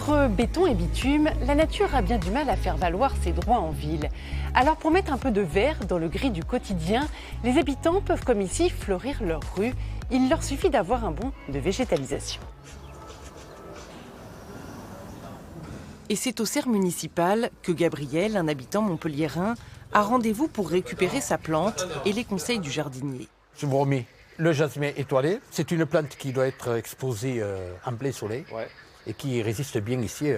Entre béton et bitume, la nature a bien du mal à faire valoir ses droits en ville. Alors pour mettre un peu de vert dans le gris du quotidien, les habitants peuvent comme ici fleurir leur rue. Il leur suffit d'avoir un bon de végétalisation. Et c'est au cerf municipal que Gabriel, un habitant montpelliérain, a rendez-vous pour récupérer sa plante et les conseils du jardinier. Je vous remets le jasmin étoilé. C'est une plante qui doit être exposée en plein soleil et qui résiste bien ici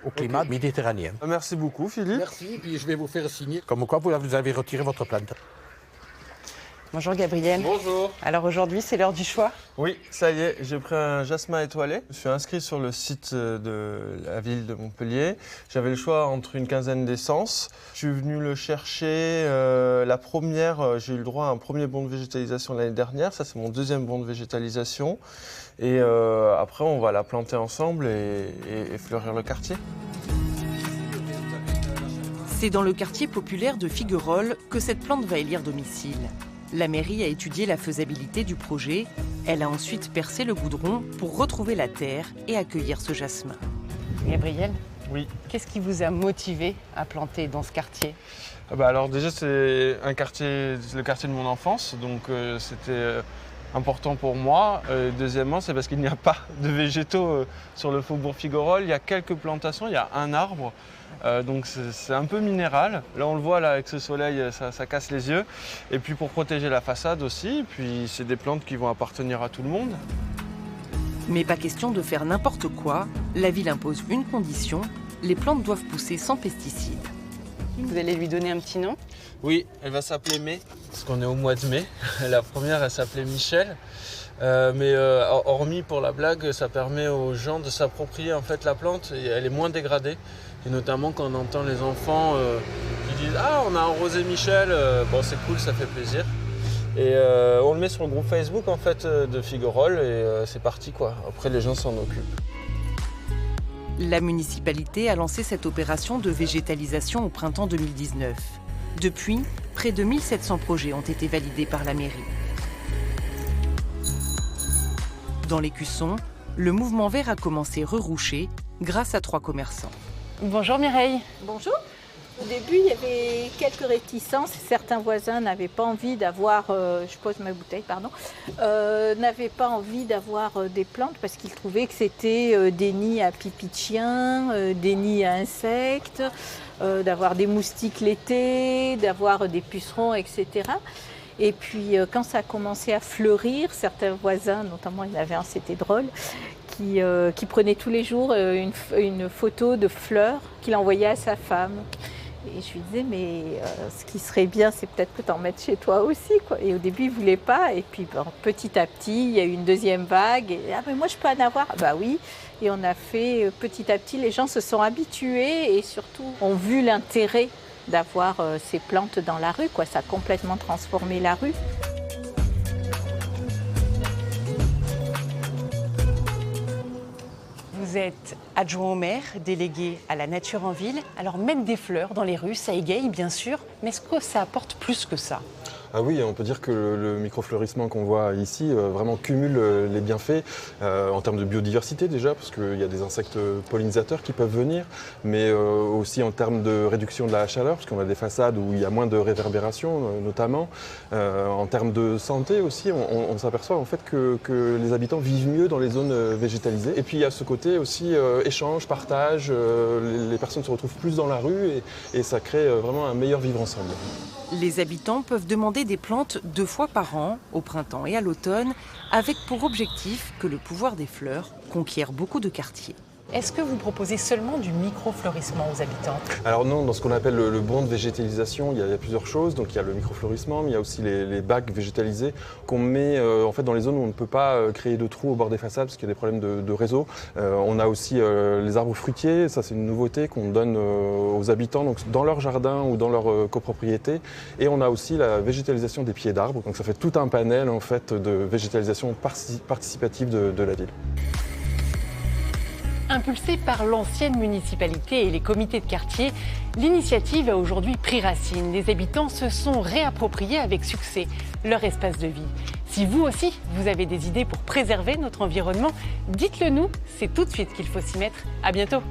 au climat méditerranéen. Merci beaucoup Philippe. Merci, puis je vais vous faire signer comme quoi vous avez retiré votre plante. Bonjour Gabriel. Bonjour. Alors aujourd'hui, c'est l'heure du choix. Oui, ça y est, j'ai pris un jasmin étoilé. Je suis inscrit sur le site de la ville de Montpellier. J'avais le choix entre une quinzaine d'essences. Je suis venu le chercher. La première, j'ai eu le droit à un premier bon de végétalisation l'année dernière. Ça, c'est mon deuxième bon de végétalisation. Et après, on va la planter ensemble et fleurir le quartier. C'est dans le quartier populaire de Figuerolles que cette plante va élire domicile. La mairie a étudié la faisabilité du projet. Elle a ensuite percé le goudron pour retrouver la terre et accueillir ce jasmin. Gabriel, oui. Qu'est-ce qui vous a motivé à planter dans ce quartier ? Alors déjà, c'est le quartier de mon enfance, donc c'était important pour moi. Deuxièmement, c'est parce qu'il n'y a pas de végétaux sur le faubourg Figuerolles. Il y a quelques plantations, il y a un arbre. Donc c'est un peu minéral. Là on le voit là, avec ce soleil, ça casse les yeux. Et puis pour protéger la façade aussi. Et puis c'est des plantes qui vont appartenir à tout le monde. Mais pas question de faire n'importe quoi. La ville impose une condition, les plantes doivent pousser sans pesticides. Vous allez lui donner un petit nom ? Oui, elle va s'appeler Mai, parce qu'on est au mois de mai. La première, elle s'appelait Michel. Mais hormis pour la blague, ça permet aux gens de s'approprier en fait la plante et elle est moins dégradée. Et notamment quand on entend les enfants qui disent « Ah, on a arrosé Michel », bon c'est cool, ça fait plaisir. Et on le met sur le groupe Facebook en fait de Figuerolles et c'est parti quoi. Après les gens s'en occupent. La municipalité a lancé cette opération de végétalisation au printemps 2019. Depuis, près de 1700 projets ont été validés par la mairie. Dans l'Écusson, le mouvement vert a commencé rerouché grâce à 3 commerçants. Bonjour Mireille. Bonjour. Au début, il y avait quelques réticences. Certains voisins n'avaient pas envie d'avoir, je pose ma bouteille, pardon, n'avaient pas envie d'avoir des plantes parce qu'ils trouvaient que c'était des nids à pipi de chien, des nids à insectes, d'avoir des moustiques l'été, d'avoir des pucerons, etc. Et puis quand ça a commencé à fleurir, certains voisins, notamment il y en avait un, c'était drôle, qui prenait tous les jours une photo de fleurs qu'il envoyait à sa femme. Et je lui disais, mais ce qui serait bien, c'est peut-être que tu en mettes chez toi aussi, quoi. Et au début, il ne voulait pas. Et puis petit à petit, il y a eu une deuxième vague. Et, ah, mais moi, je peux en avoir. Ah, bah oui. Et on a fait petit à petit, les gens se sont habitués et surtout ont vu l'intérêt d'avoir ces plantes dans la rue, quoi. Ça a complètement transformé la rue. Vous êtes adjoint au maire, délégué à la nature en ville. Alors mettre des fleurs dans les rues, ça égaye bien sûr, mais est-ce que ça apporte plus que ça ? Ah oui, on peut dire que le microfleurissement qu'on voit ici vraiment cumule les bienfaits en termes de biodiversité déjà, parce qu'il y a des insectes pollinisateurs qui peuvent venir, mais aussi en termes de réduction de la chaleur, parce qu'on a des façades où il y a moins de réverbération notamment. En termes de santé aussi, on s'aperçoit en fait que les habitants vivent mieux dans les zones végétalisées. Et puis il y a ce côté aussi échange, partage, les personnes se retrouvent plus dans la rue et ça crée vraiment un meilleur vivre ensemble. Les habitants peuvent demander des plantes 2 fois par an, au printemps et à l'automne, avec pour objectif que le pouvoir des fleurs conquiert beaucoup de quartiers. Est-ce que vous proposez seulement du microfleurissement aux habitants ? Alors non, dans ce qu'on appelle le bon de végétalisation, il y a plusieurs choses. Donc il y a le microfleurissement, mais il y a aussi les bacs végétalisés qu'on met en fait dans les zones où on ne peut pas créer de trous au bord des façades parce qu'il y a des problèmes de réseau. On a aussi les arbres fruitiers, ça c'est une nouveauté qu'on donne aux habitants donc dans leur jardin ou dans leur copropriété. Et on a aussi la végétalisation des pieds d'arbres. Donc ça fait tout un panel en fait de végétalisation participative de la ville. Impulsée par l'ancienne municipalité et les comités de quartier, l'initiative a aujourd'hui pris racine. Les habitants se sont réappropriés avec succès leur espace de vie. Si vous aussi, vous avez des idées pour préserver notre environnement, dites-le nous, c'est tout de suite qu'il faut s'y mettre. À bientôt.